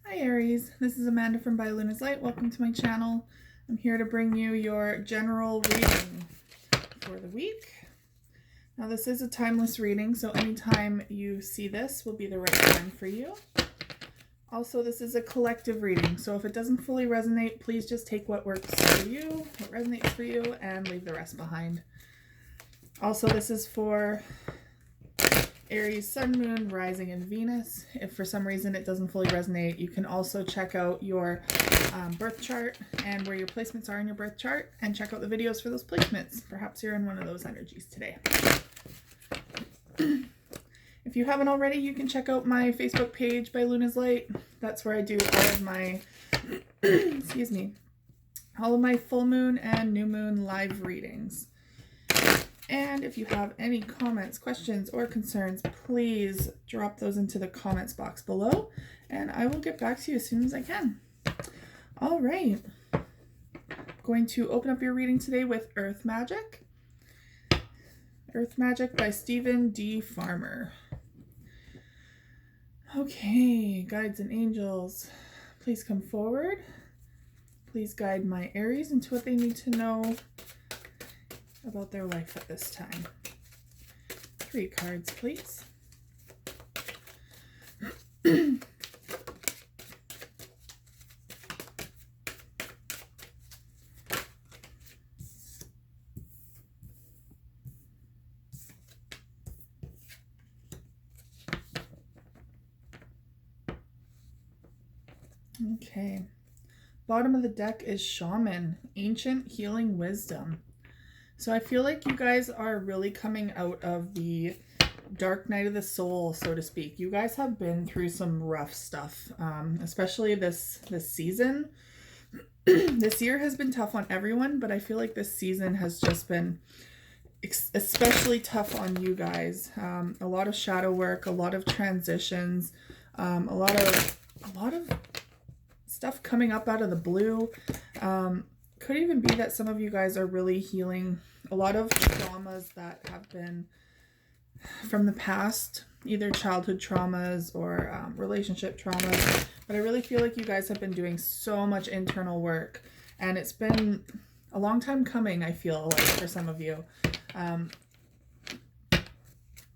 Hi Aries, this is Amanda from By Luna's Light. Welcome to my channel. I'm here to bring you your general reading for the week. Now this is a timeless reading, so anytime you see this will be the right time for you. Also, this is a collective reading, so if it doesn't fully resonate, please just take what works for you, what resonates for you, and leave the rest behind. Also, this is for Aries, Sun, Moon, Rising, and Venus. If for some reason it doesn't fully resonate, you can also check out your birth chart and where your placements are in your birth chart and check out the videos for those placements. Perhaps you're in one of those energies today. If you haven't already, you can check out my Facebook page By Luna's Light. That's where I do all of my, excuse me, all of my full moon and new moon live readings. And if you have any comments, questions, or concerns, please drop those into the comments box below, and I will get back to you as soon as I can. All right. I'm going to open up your reading today with Earth Magic. Earth Magic by Stephen D. Farmer. Okay, guides and angels, please come forward. Please guide my Aries into what they need to know about their life at this time. 3 cards, please. Okay. Bottom of the deck is Shaman, Ancient Healing Wisdom. So I feel like you guys are really coming out of the dark night of the soul, so to speak. You guys have been through some rough stuff, especially this season. This year has been tough on everyone, but I feel like this season has just been especially tough on you guys. A lot of shadow work, a lot of transitions, a lot of stuff coming up out of the blue. Could even be that some of you guys are really healing a lot of traumas that have been from the past, either childhood traumas or relationship traumas. But I really feel like you guys have been doing so much internal work, and it's been a long time coming, I feel like, for some of you.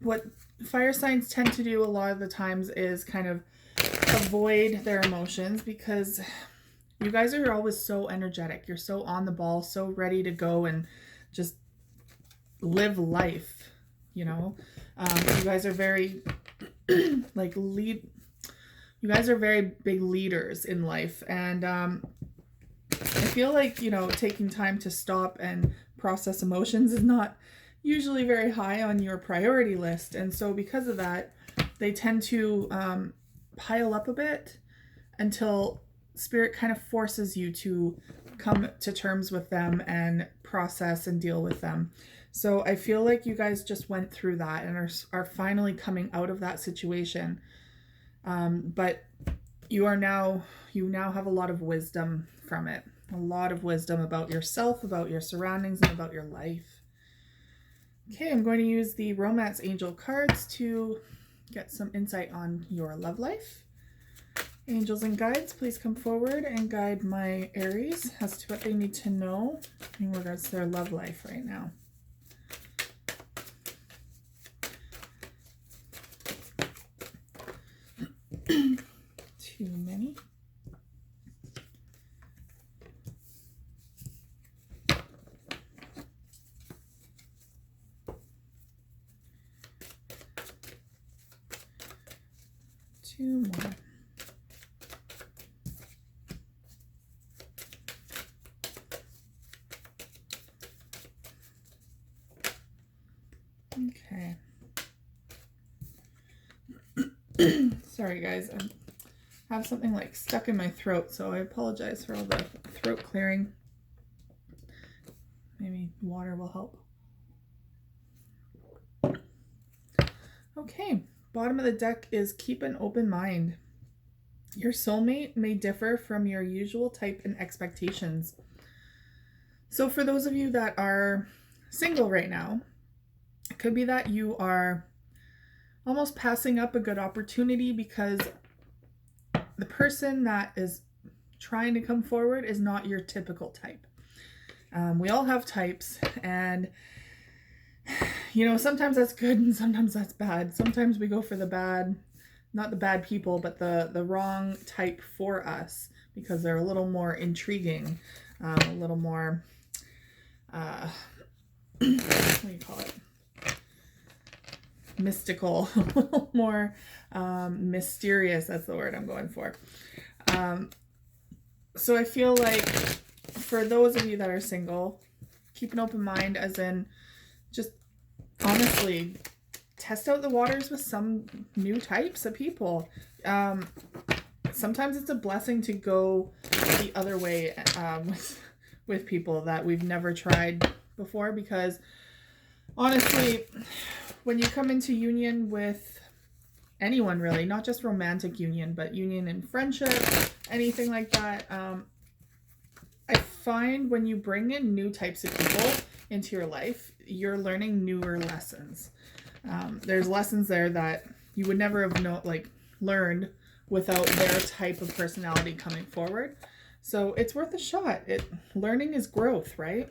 What fire signs tend to do a lot of the times is kind of avoid their emotions, because you guys are always so energetic. You're so on the ball, so ready to go and just live life, you know? You guys are very, you guys are very big leaders in life. And I feel like, you know, taking time to stop and process emotions is not usually very high on your priority list. And so because of that, they tend to pile up a bit until Spirit kind of forces you to come to terms with them and process and deal with them. So I feel like you guys just went through that and are finally coming out of that situation. But you now have a lot of wisdom from it. A lot of wisdom about yourself, about your surroundings, and about your life. Okay, I'm going to use the Romance Angel cards to get some insight on your love life. Angels and guides, please come forward and guide my Aries as to what they need to know in regards to their love life right now. Too many. Two more. Okay. Sorry guys, I have something like stuck in my throat, so I apologize for all the throat clearing. Maybe water will help. Okay, bottom of the deck is keep an open mind. Your soulmate may differ from your usual type and expectations. So for those of you that are single right now, it could be that you are almost passing up a good opportunity because the person that is trying to come forward is not your typical type. We all have types, and sometimes that's good and sometimes that's bad. Sometimes we go for the bad, not the bad people, but the wrong type for us because they're a little more intriguing, a little more, what do you call it? Mystical, a little more mysterious. That's the word I'm going for. So I feel like for those of you that are single, keep an open mind, as in just honestly test out the waters with some new types of people. Sometimes it's a blessing to go the other way with people that we've never tried before, because honestly, when you come into union with anyone, really, not just romantic union, but union in friendship, anything like that, I find when you bring in new types of people into your life, you're learning newer lessons. There's lessons there that you would never have learned without their type of personality coming forward. So it's worth a shot. Learning is growth, right?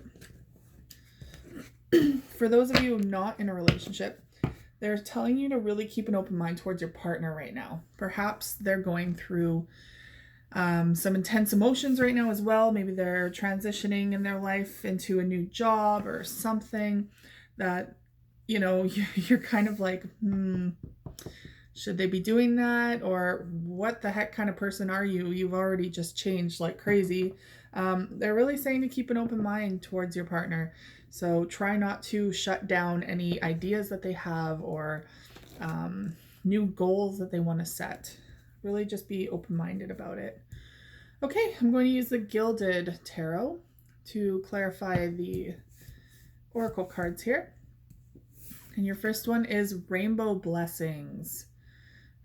For those of you not in a relationship, they're telling you to really keep an open mind towards your partner right now. Perhaps they're going through some intense emotions right now as well. Maybe they're transitioning in their life into a new job or something that, you're kind of like, should they be doing that? Or what the heck kind of person are you? You've already just changed like crazy. They're really saying to keep an open mind towards your partner. So try not to shut down any ideas that they have or new goals that they want to set. Really just be open-minded about it. Okay, I'm going to use the Gilded Tarot to clarify the oracle cards here. And your first one is Rainbow Blessings.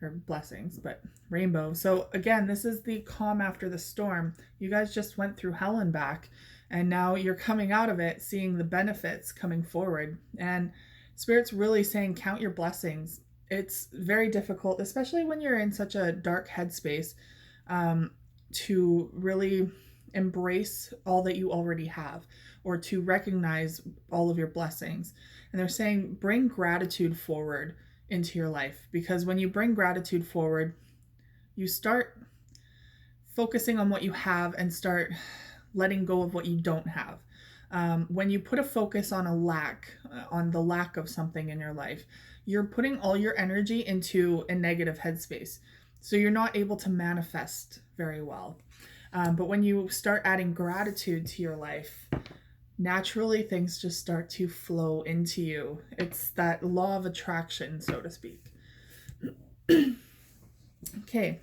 Or blessings, but rainbow. So again, this is the calm after the storm. You guys just went through hell and back, and now you're coming out of it, seeing the benefits coming forward. And Spirit's really saying, count your blessings. It's very difficult, especially when you're in such a dark headspace, to really embrace all that you already have, or to recognize all of your blessings. And they're saying, bring gratitude forward into your life, because when you bring gratitude forward, you start focusing on what you have and start letting go of what you don't have. When you put a focus on on the lack of something in your life, you're putting all your energy into a negative headspace. So you're not able to manifest very well. But when you start adding gratitude to your life, naturally things just start to flow into you. It's that law of attraction, so to speak. Okay,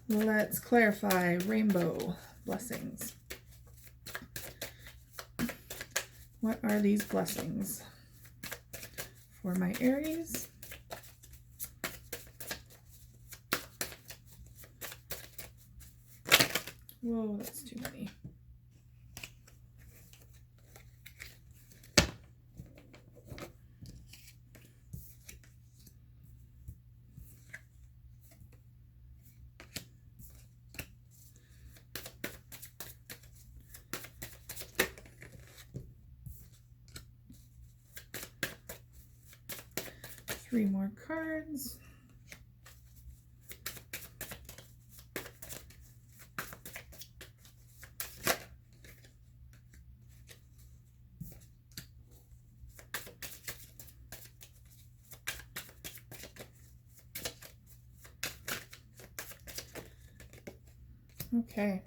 let's clarify rainbow blessings. What are these blessings for my Aries? Whoa, that's too many. Three more cards. Okay.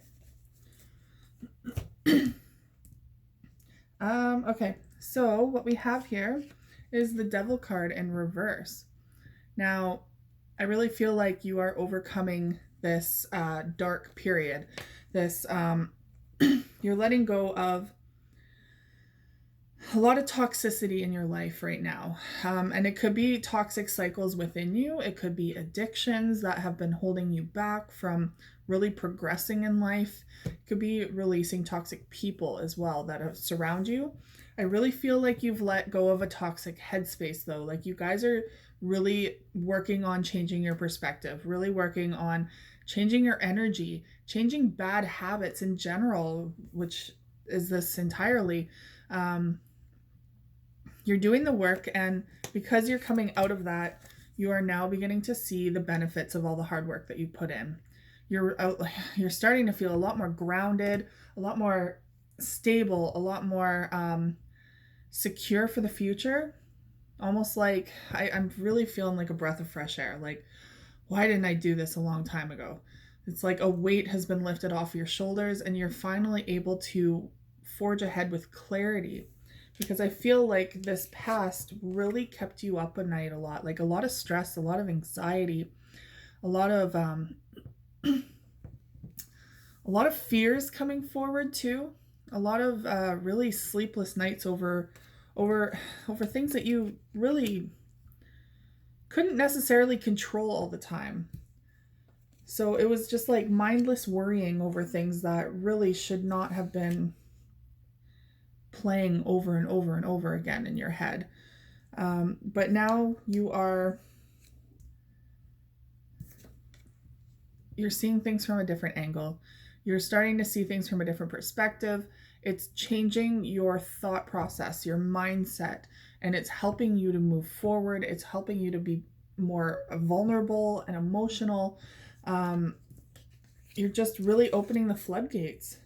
Okay, so what we have here is the Devil card in reverse. Now, I really feel like you are overcoming this dark period. This, you're letting go of a lot of toxicity in your life right now. And it could be toxic cycles within you. It could be addictions that have been holding you back from really progressing in life. It could be releasing toxic people as well that surround you. I really feel like you've let go of a toxic headspace though. Like you guys are really working on changing your perspective, really working on changing your energy, changing bad habits in general, which is this entirely. Um, you're doing the work, and because you're coming out of that, you are now beginning to see the benefits of all the hard work that you put in. You're out, you're starting to feel a lot more grounded, a lot more stable, a lot more secure for the future. Almost like I'm really feeling like a breath of fresh air. Like, why didn't I do this a long time ago? It's like a weight has been lifted off your shoulders, and you're finally able to forge ahead with clarity. Because I feel like this past really kept you up at night a lot, like a lot of stress, a lot of anxiety, a lot of a lot of fears coming forward too, a lot of really sleepless nights over over things that you really couldn't necessarily control all the time. So it was just like mindless worrying over things that really should not have been playing over and over and over again in your head. But now you're seeing things from a different angle. You're starting to see things from a different perspective. It's changing your thought process, your mindset, and it's helping you to move forward. It's helping you to be more vulnerable and emotional. Um, you're just really opening the floodgates.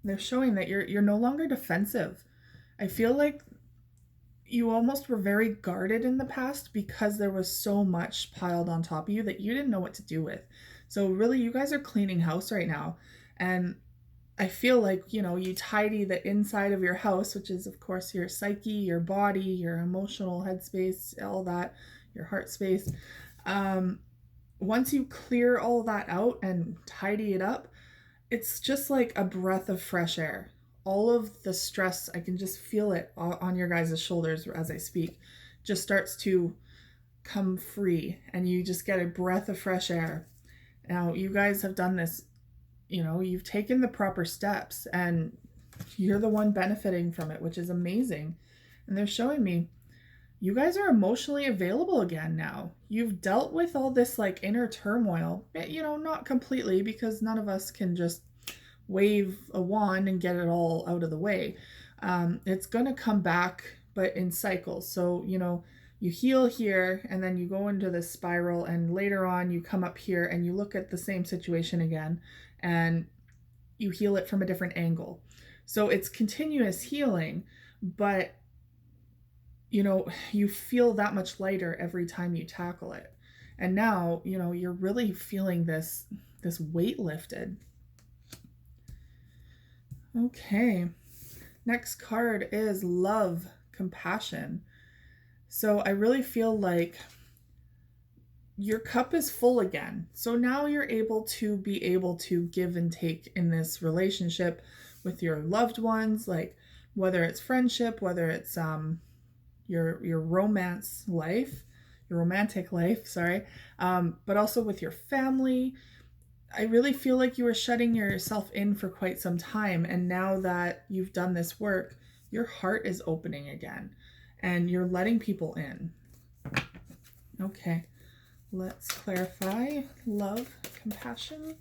They're showing that you're no longer defensive. I feel like you almost were very guarded in the past because there was so much piled on top of you that you didn't know what to do with. So really, you guys are cleaning house right now. And I feel like, you tidy the inside of your house, which is, of course, your psyche, your body, your emotional headspace, all that, your heart space. Once you clear all that out and tidy it up, it's just like a breath of fresh air. All of the stress, I can just feel it on your guys' shoulders as I speak, just starts to come free, and you just get a breath of fresh air. Now, you guys have done this, you've taken the proper steps, and you're the one benefiting from it, which is amazing. And they're showing me you guys are emotionally available again now. You've dealt with all this like inner turmoil, not completely, because none of us can just wave a wand and get it all out of the way. It's going to come back, but in cycles. So, you heal here, and then you go into this spiral, and later on you come up here and you look at the same situation again, and you heal it from a different angle. So it's continuous healing, but you feel that much lighter every time you tackle it. And now, you're really feeling this weight lifted. Okay. Next card is love, compassion. So I really feel like your cup is full again. So now you're able to give and take in this relationship with your loved ones, like whether it's friendship, whether it's your romance life, your romantic life, sorry, but also with your family. I really feel like you were shutting yourself in for quite some time, and now that you've done this work, your heart is opening again, and you're letting people in. Okay, let's clarify love, compassion.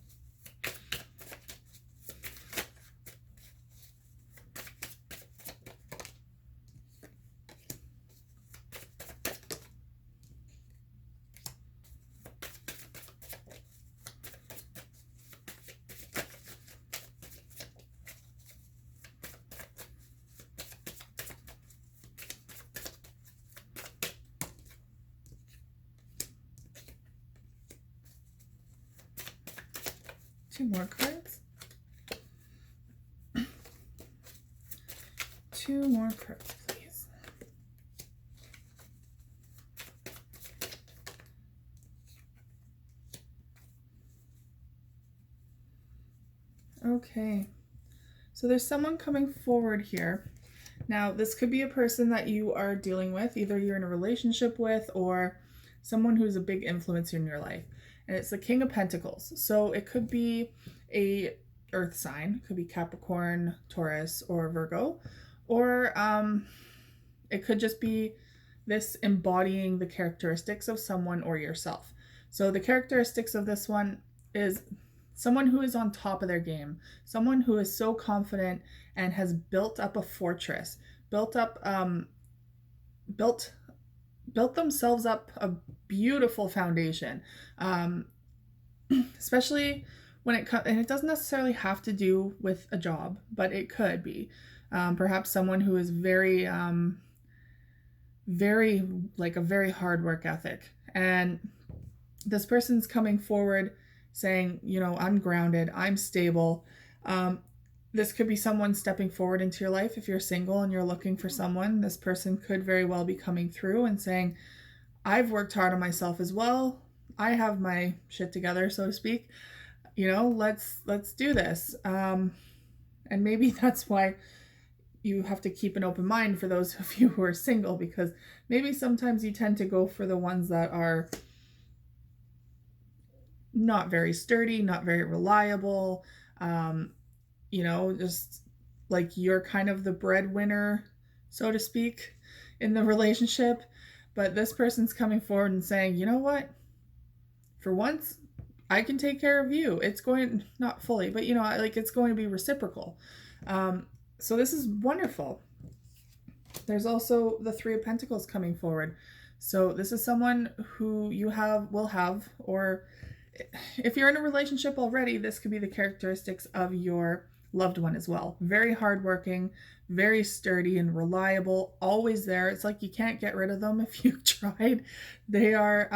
Two more cards. Two more cards, please. Okay. So there's someone coming forward here. Now, this could be a person that you are dealing with, either you're in a relationship with or someone who's a big influencer in your life. And it's the King of Pentacles. So it could be a earth sign, it could be Capricorn, Taurus, or Virgo, or it could just be this embodying the characteristics of someone or yourself. So the characteristics of this one is someone who is on top of their game, someone who is so confident and has built up a fortress, built up built built themselves up a beautiful foundation. Especially when and it doesn't necessarily have to do with a job, but it could be perhaps someone who is very like a very hard work ethic, and this person's coming forward saying, you know, I'm grounded, I'm stable. This could be someone stepping forward into your life. If you're single and you're looking for someone, this person could very well be coming through and saying, I've worked hard on myself as well. I have my shit together, so to speak. You know, let's do this. And maybe that's why you have to keep an open mind for those of you who are single, because maybe sometimes you tend to go for the ones that are not very sturdy, not very reliable. You know, just like you're kind of the breadwinner, so to speak, in the relationship. But this person's coming forward and saying, you know what? For once, I can take care of you. It's going, not fully, but you know, like it's going to be reciprocal. So this is wonderful. There's also the Three of Pentacles coming forward. So this is someone who you will have, or if you're in a relationship already, this could be the characteristics of your loved one as well. Very hardworking, very sturdy and reliable, always there. It's like you can't get rid of them if you tried. They're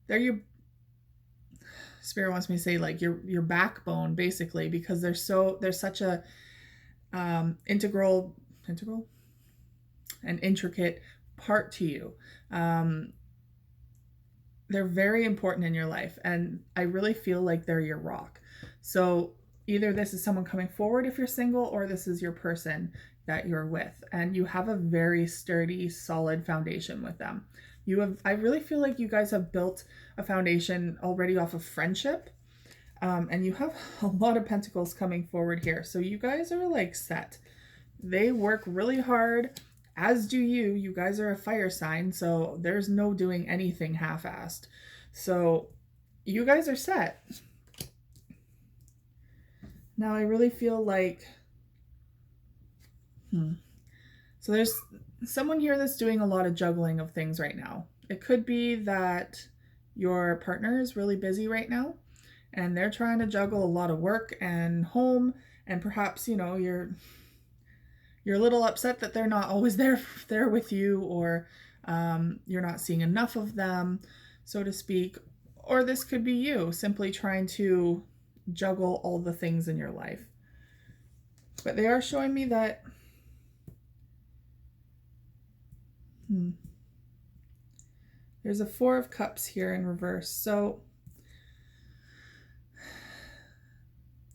your, Spirit wants me to say, like your backbone, basically, because they're such a integral and intricate part to you. They're very important in your life, and I really feel like they're your rock. So either this is someone coming forward if you're single, or this is your person that you're with, and you have a very sturdy, solid foundation with them. I really feel like you guys have built a foundation already off of friendship, and you have a lot of pentacles coming forward here. So you guys are like set. They work really hard, as do you. You guys are a fire sign, so there's no doing anything half-assed. So you guys are set. Now I really feel like, so there's someone here that's doing a lot of juggling of things right now. It could be that your partner is really busy right now, and they're trying to juggle a lot of work and home, and perhaps, you know, you're a little upset that they're not always there with you, or you're not seeing enough of them, so to speak. Or this could be you simply trying to juggle all the things in your life. But they are showing me that there's a Four of Cups here in reverse. So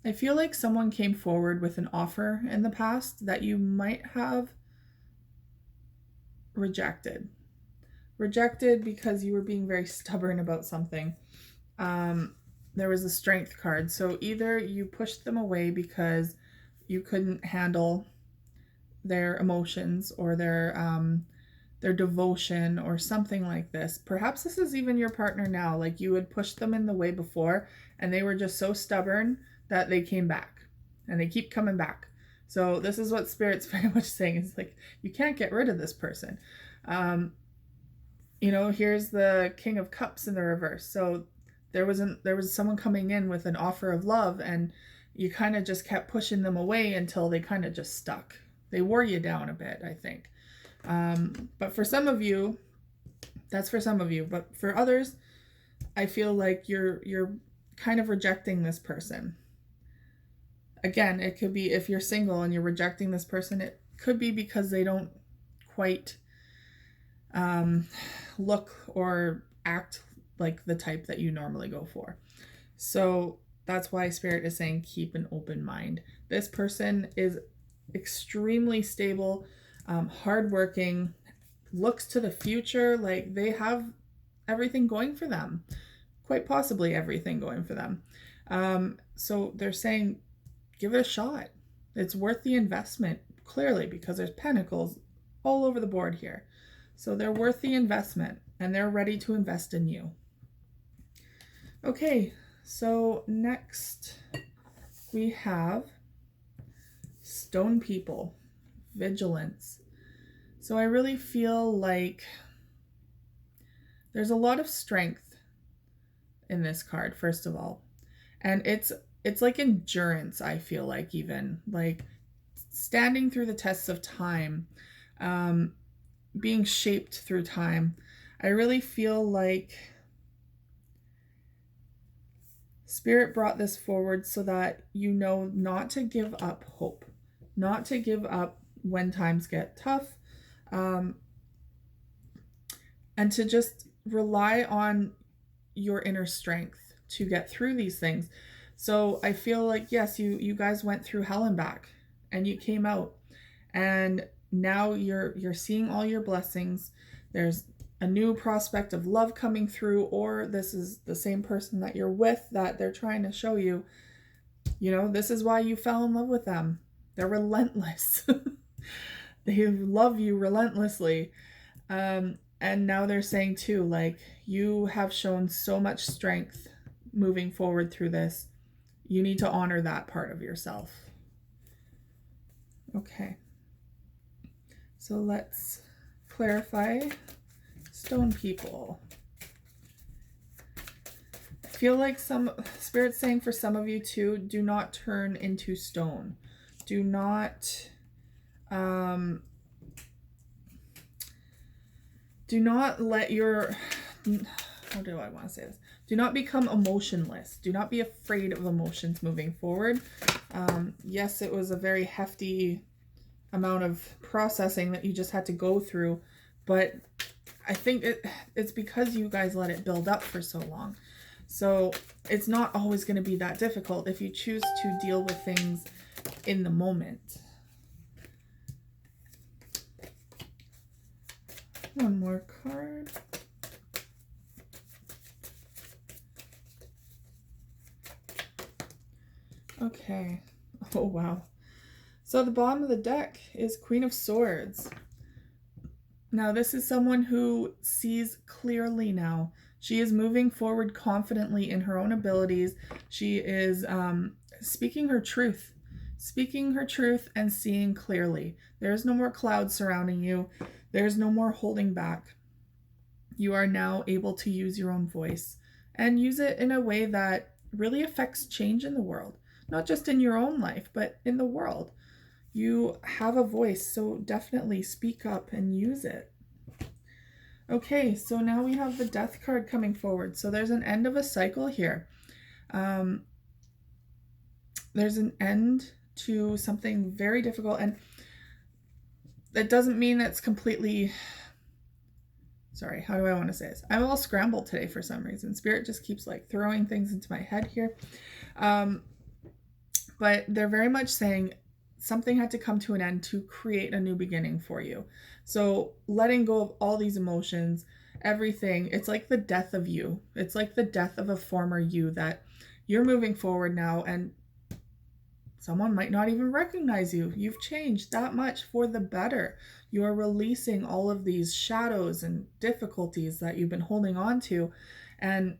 I feel like someone came forward with an offer in the past that you might have rejected. Rejected because you were being very stubborn about something. There was a Strength card. So either you pushed them away because you couldn't handle their emotions or their devotion or something like this. Perhaps this is even your partner now. Like you had pushed them in the way before, and they were just so stubborn that they came back, and they keep coming back. So this is what Spirit's very much saying. Is like, you can't get rid of this person. You know, here's the King of Cups in the reverse. So there was someone coming in with an offer of love, and you kind of just kept pushing them away until they kind of just stuck. They wore you down a bit, I think. But for some of you, that's for some of you. But for others, I feel like you're kind of rejecting this person. Again, it could be, if you're single and you're rejecting this person, it could be because they don't quite look or act like the type that you normally go for. So that's why Spirit is saying keep an open mind. This person is extremely stable, hardworking, looks to the future, like they have everything going for them, quite possibly everything going for them. So they're saying give it a shot. It's worth the investment, clearly, because there's pentacles all over the board here. So they're worth the investment and they're ready to invest in you. Okay, so next we have stone people, vigilance. So I really feel like there's a lot of strength in this card, first of all. And it's like endurance, I feel like, even like standing through the tests of time, being shaped through time. I really feel like Spirit brought this forward so that you know not to give up hope, not to give up when times get tough, and to just rely on your inner strength to get through these things. So I feel like, yes, you guys went through hell and back and you came out, and now you're seeing all your blessings. There's a new prospect of love coming through, or this is the same person that you're with that they're trying to show you, this is why you fell in love with them. They're relentless. They love you relentlessly. And now they're saying too, like, you have shown so much strength moving forward through this. You need to honor that part of yourself. Okay. So let's clarify stone people. I feel like some Spirit's saying for some of you too, do not turn into stone. Do not let your, how do I want to say this? Do not become emotionless. Do not be afraid of emotions moving forward. Yes, it was a very hefty amount of processing that you just had to go through, but I think it's because you guys let it build up for so long. So it's not always going to be that difficult if you choose to deal with things in the moment. One more card. Okay. Oh, wow. So the bottom of the deck is Queen of Swords. Now, this is someone who sees clearly now. She is moving forward confidently in her own abilities. She is speaking her truth and seeing clearly. There's no more clouds surrounding you. There's no more holding back. You are now able to use your own voice and use it in a way that really affects change in the world. Not just in your own life, but in the world. You have a voice, so definitely speak up and use it. Okay, so now we have the Death card coming forward. So there's an end of a cycle here. There's an end to something very difficult, and that doesn't mean it's completely... Sorry, how do I want to say this? I'm all scrambled today for some reason. Spirit just keeps like throwing things into my head here. But they're very much saying something had to come to an end to create a new beginning for you. So letting go of all these emotions, everything, it's like the death of you. It's like the death of a former you, that you're moving forward now and someone might not even recognize you. You've changed that much for the better. You are releasing all of these shadows and difficulties that you've been holding on to. And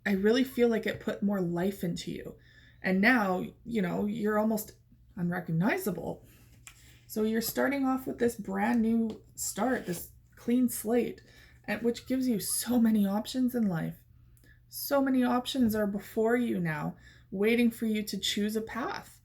I really feel like it put more life into you. And now, you're almost unrecognizable. So you're starting off with this brand new start, this clean slate, which gives you so many options in life. So many options are before you now, waiting for you to choose a path.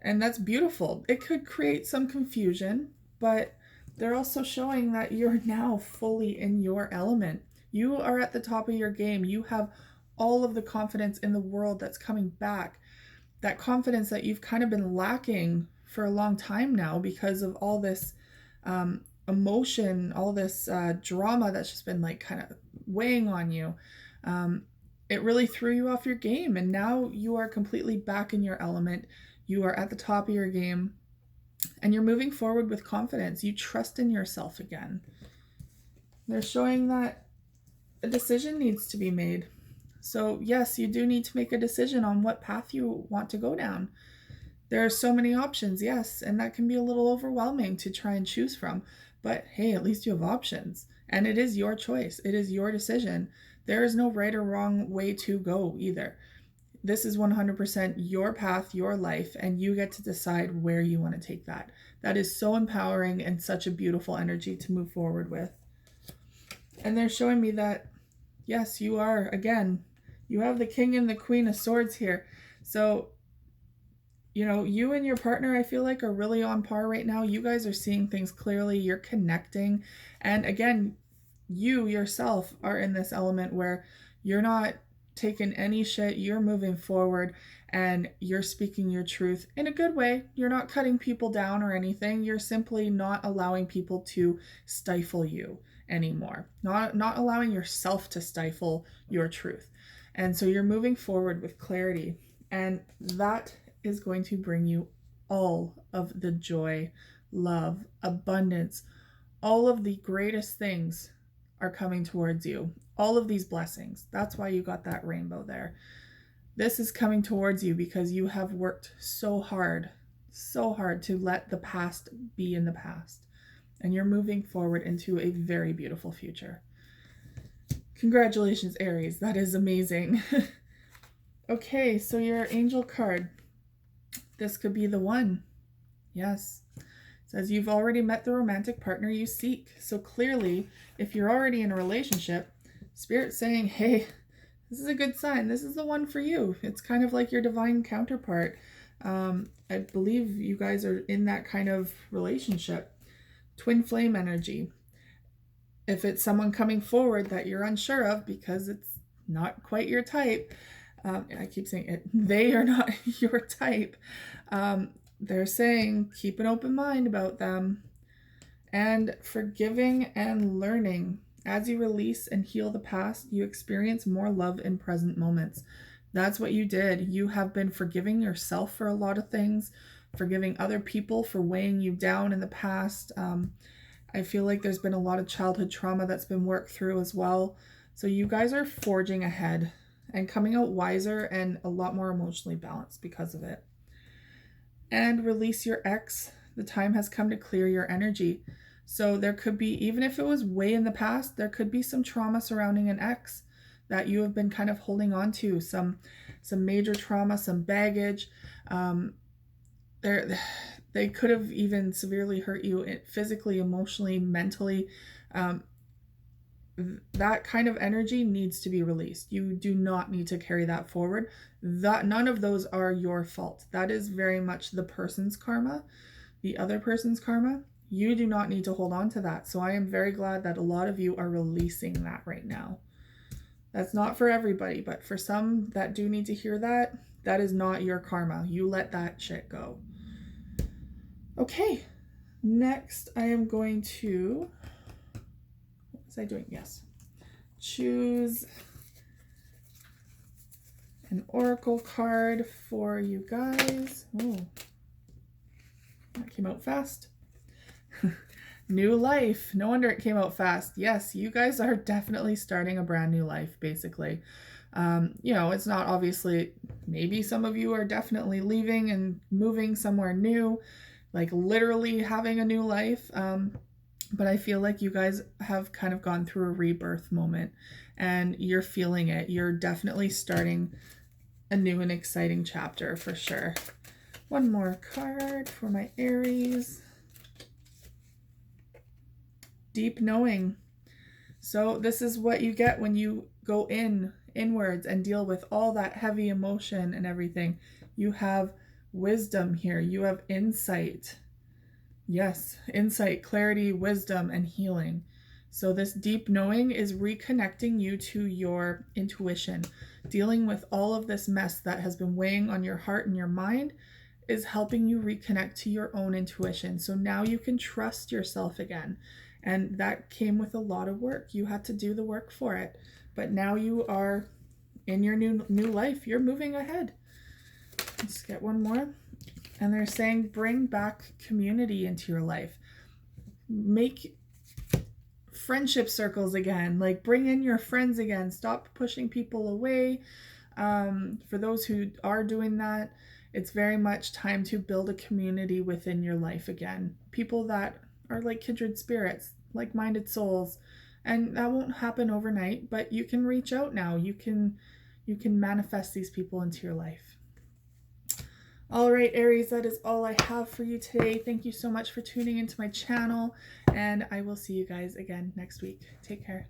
And that's beautiful. It could create some confusion, but they're also showing that you're now fully in your element. You are at the top of your game. You have all of the confidence in the world that's coming back. That confidence that you've kind of been lacking for a long time now because of all this emotion, all this drama that's just been like kind of weighing on you. It really threw you off your game, and now you are completely back in your element. You are at the top of your game, and you're moving forward with confidence. You trust in yourself again. They're showing that a decision needs to be made. So yes, you do need to make a decision on what path you want to go down. There are so many options, yes, and that can be a little overwhelming to try and choose from. But hey, at least you have options. And it is your choice. It is your decision. There is no right or wrong way to go either. This is 100% your path, your life, and you get to decide where you want to take that. That is so empowering and such a beautiful energy to move forward with. And they're showing me that, yes, you are, again, you have the King and the Queen of Swords here. So, you know, you and your partner, I feel like, are really on par right now. You guys are seeing things clearly. You're connecting. And again, you yourself are in this element where you're not taking any shit. You're moving forward and you're speaking your truth in a good way. You're not cutting people down or anything. You're simply not allowing people to stifle you anymore. Not allowing yourself to stifle your truth. And so you're moving forward with clarity. And that is going to bring you all of the joy, love, abundance, all of the greatest things are coming towards you. All of these blessings. That's why you got that rainbow there. This is coming towards you because you have worked so hard to let the past be in the past. And you're moving forward into a very beautiful future. Congratulations, Aries. That is amazing. Okay, so your angel card. This could be the one. Yes. It says you've already met the romantic partner you seek. So clearly, if you're already in a relationship, Spirit's saying, hey, this is a good sign. This is the one for you. It's kind of like your divine counterpart. I believe you guys are in that kind of relationship. Twin flame energy. If it's someone coming forward that you're unsure of because it's not quite your type, I keep saying it, they are not your type. They're saying keep an open mind about them and forgiving and learning. As you release and heal the past, you experience more love in present moments. That's what you did. You have been forgiving yourself for a lot of things, forgiving other people for weighing you down in the past. I feel like there's been a lot of childhood trauma that's been worked through as well. So you guys are forging ahead and coming out wiser and a lot more emotionally balanced because of it. And release your ex. The time has come to clear your energy. So there could be, even if it was way in the past, there could be some trauma surrounding an ex that you have been kind of holding on to, some major trauma, some baggage. They could have even severely hurt you physically, emotionally, mentally. That kind of energy needs to be released. You do not need to carry that forward. None of those are your fault. That is very much the person's karma, the other person's karma. You do not need to hold on to that. So I am very glad that a lot of you are releasing that right now. That's not for everybody, but for some that do need to hear that, that is not your karma. You let that shit go. Okay, next I am going to, what was I doing? Yes. Choose an oracle card for you guys. Oh, that came out fast. New life. No wonder it came out fast. Yes, you guys are definitely starting a brand new life, basically. You know, it's not obviously, maybe some of you are definitely leaving and moving somewhere new, like literally having a new life. But I feel like you guys have kind of gone through a rebirth moment and you're feeling it. You're definitely starting a new and exciting chapter for sure. One more card for my Aries. Deep knowing. So this is what you get when you go inwards and deal with all that heavy emotion and everything. You have wisdom here. You have insight. Yes, insight, clarity, wisdom, and healing. So this deep knowing is reconnecting you to your intuition. Dealing with all of this mess that has been weighing on your heart and your mind is helping you reconnect to your own intuition. So now you can trust yourself again. And that came with a lot of work. You had to do the work for it. But now you are in your new life. You're moving ahead. Let's get one more. And they're saying bring back community into your life. Make friendship circles again. Like bring in your friends again. Stop pushing people away. For those who are doing that, it's very much time to build a community within your life again. People that are like kindred spirits, like-minded souls. And that won't happen overnight, but you can reach out now. You can manifest these people into your life. All right, Aries, that is all I have for you today. Thank you so much for tuning into my channel, and I will see you guys again next week. Take care.